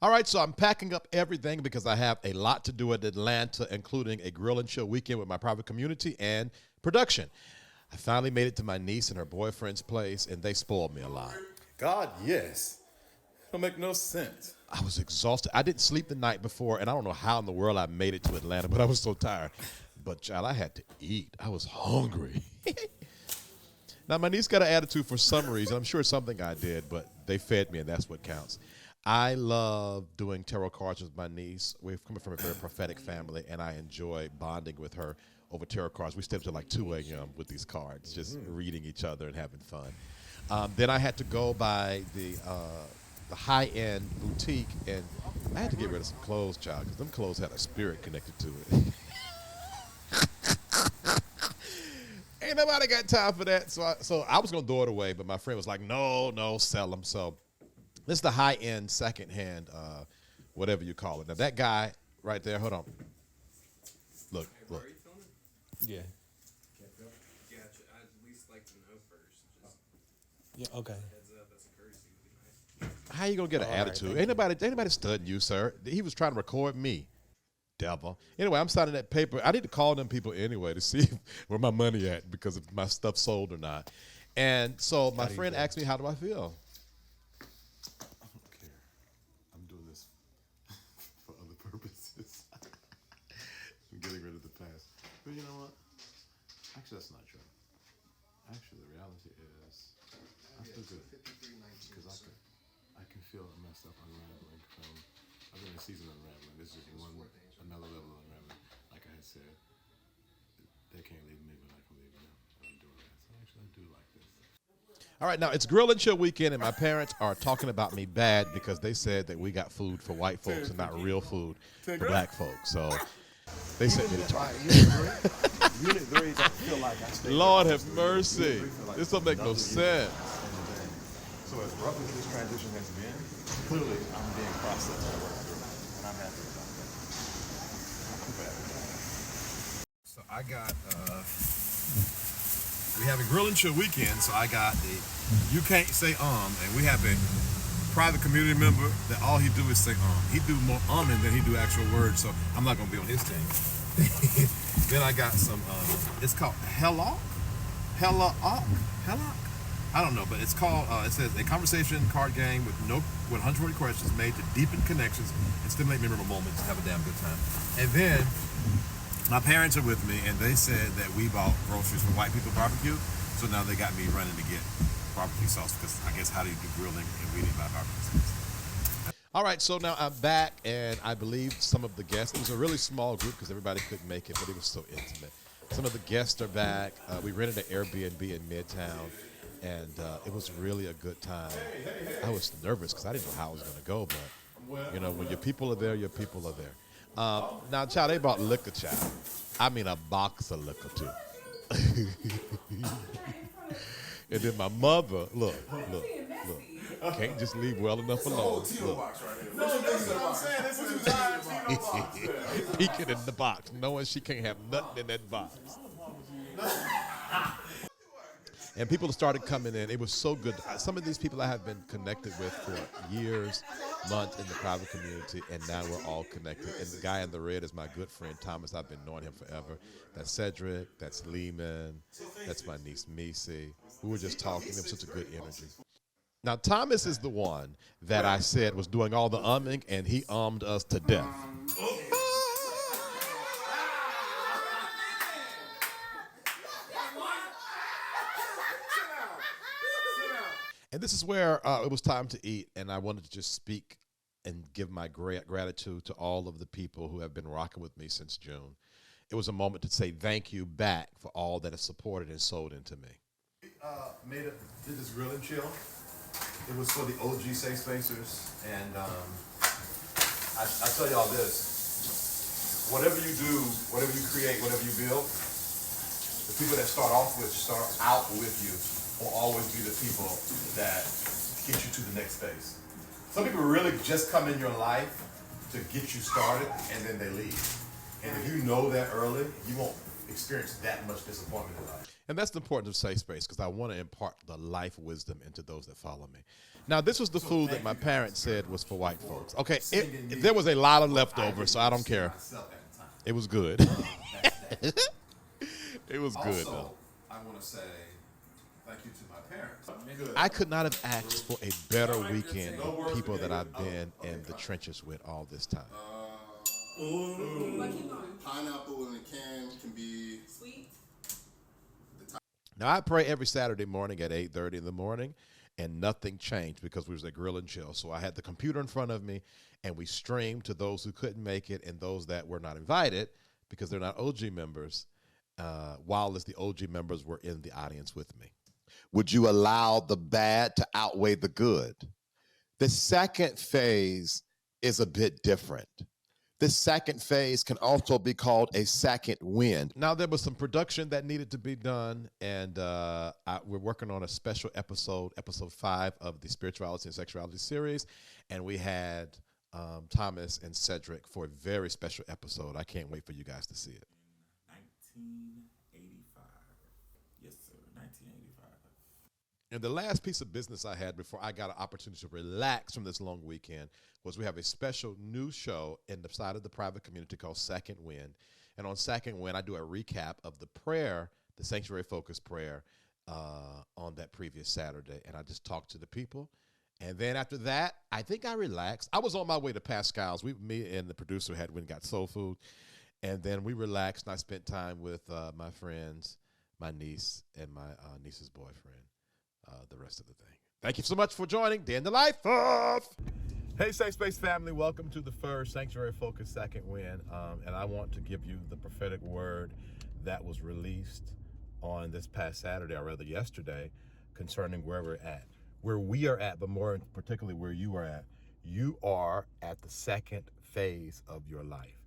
All right, so I'm packing up everything because I have a lot to do at Atlanta, including a grill and chill weekend with my private community and production. I finally made it to my niece and her boyfriend's place, and they spoiled me a lot. God, yes. Don't make no sense. I was exhausted. I didn't sleep the night before, and I don't know how in the world I made it to Atlanta, but I was so tired. But, child, I had to eat. I was hungry. Now, my niece got an attitude for some reason. I'm sure it's something I did, but they fed me, and that's what counts. I love doing tarot cards with my niece. We're coming from a very prophetic family, and I enjoy bonding with her over tarot cards. We stayed up till like 2 a.m. with these cards, just reading each other and having fun. Then I had to go by the high-end boutique, and I had to get rid of some clothes, child, because them clothes had a spirit connected to it. Ain't nobody got time for that. So I was going to throw it away, but my friend was like, no, sell them. So this is the high-end, second-hand, whatever you call it. Now, that guy right there, hold on. Look. Yeah. Yeah, I'd at least like to know first. Yeah, okay. Heads up, that's a courtesy would be nice. How you going to get an attitude? Ain't nobody studying you, sir. He was trying to record me. Devil. Anyway, I'm signing that paper. I need to call them people anyway to see where my money at because if my stuff sold or not. And so my friend asked me, how do I feel? I don't care. I'm doing this for other purposes. I'm getting rid of the past. But you know what? Actually, that's not true. Actually, the reality is I feel good. Because I can feel myself unraveling from, I've been in a season of unraveling. This is another level of unraveling. Like I had said, they can't leave me, but I can leave them. I'm doing that. So actually, I do like this. All right, now it's Grill and Chill weekend, and my parents are talking about me bad because they said that we got food for white folks and not real food for black folks. So they sent me to talk. Unit 3, I feel like I stayed. Lord have mercy. This don't make no sense. So as rough as this transition has been, clearly I'm being processed to work through, and I'm happy about that. I'm happy about that. So I got, we have a Grill and Chill weekend, so I got the You Can't Say and we have a private community member that all he do is say He do more than he do actual words, so I'm not going to be on his team. Then I got some, it's called Hellock? I don't know, but it's called, it says a conversation card game with 140 questions made to deepen connections and stimulate memorable moments and have a damn good time. And then my parents are with me, and they said that we bought groceries for white people barbecue, so now they got me running to get barbecue sauce because I guess how do you do grilling and we didn't buy barbecue sauce. All right, so now I'm back, and I believe some of the guests, it was a really small group because everybody couldn't make it, but it was so intimate. Some of the guests are back. We rented an Airbnb in Midtown, and it was really a good time. I was nervous because I didn't know how I was going to go, but, you know, when your people are there, your people are there. Now, child, they brought liquor, child. I mean a box of liquor, too. And then my mother, look. Can't just leave well enough alone. Peeking in the box, knowing she can't have nothing in that box. And people started coming in. It was so good. Some of these people I have been connected with for years, months in the private community, and now we're all connected. And the guy in the red is my good friend Thomas. I've been knowing him forever. That's Cedric. That's Lehman. That's my niece Missy. We were just talking. It was such a good energy. Now, Thomas is the one that I said was doing all the umming, and he ummed us to death. And this is where it was time to eat, and I wanted to just speak and give my great gratitude to all of the people who have been rocking with me since June. It was a moment to say thank you back for all that has supported and sold into me. Did this Grill and Chill. It was for the OG SafeSpacers, and I tell y'all this: whatever you do, whatever you create, whatever you build, the people that start out with you will always be the people that get you to the next phase. Some people really just come in your life to get you started, and then they leave. And if you know that early, you won't. experience that much disappointment in life. And that's the importance of SafeSpace, because I want to impart the life wisdom into those that follow me. Now, this was the food that my parents said was for white folks. Okay, there was a lot of leftovers, so I don't care. It was good. It was good, though. I want to say thank you to my parents. I could not have asked for a better weekend with people that I've been in the trenches with all this time. Pineapple in a can can be Sweet. Now, I pray every Saturday morning at 8:30 in the morning, and nothing changed because we was at Grill and Chill. So I had the computer in front of me, and we streamed to those who couldn't make it and those that were not invited because they're not OG members, while as the OG members were in the audience with me. Would you allow the bad to outweigh the good? The second phase is a bit different. The second phase can also be called a second wind. Now, there was some production that needed to be done, and we're working on a special episode 5 of the Spirituality and Sexuality series, and we had Thomas and Cedric for a very special episode. I can't wait for you guys to see it. 1985. Yes, sir, 1985. And the last piece of business I had before I got an opportunity to relax from this long weekend was we have a special new show in the side of the private community called Second Wind. And on Second Wind, I do a recap of the prayer, the sanctuary focus prayer, on that previous Saturday. And I just talked to the people. And then after that, I think I relaxed. I was on my way to Pascal's. Me and the producer went and got soul food. And then we relaxed, and I spent time with my friends, my niece, and my niece's boyfriend. The rest of the thing. Thank you so much for joining Day in the Life of. Hey, SafeSpace family, welcome to the first Sanctuary Focus Second Wind. And I want to give you the prophetic word that was released on this past Saturday, or rather yesterday, concerning where we're at. Where we are at, but more particularly where you are at. You are at the second phase of your life.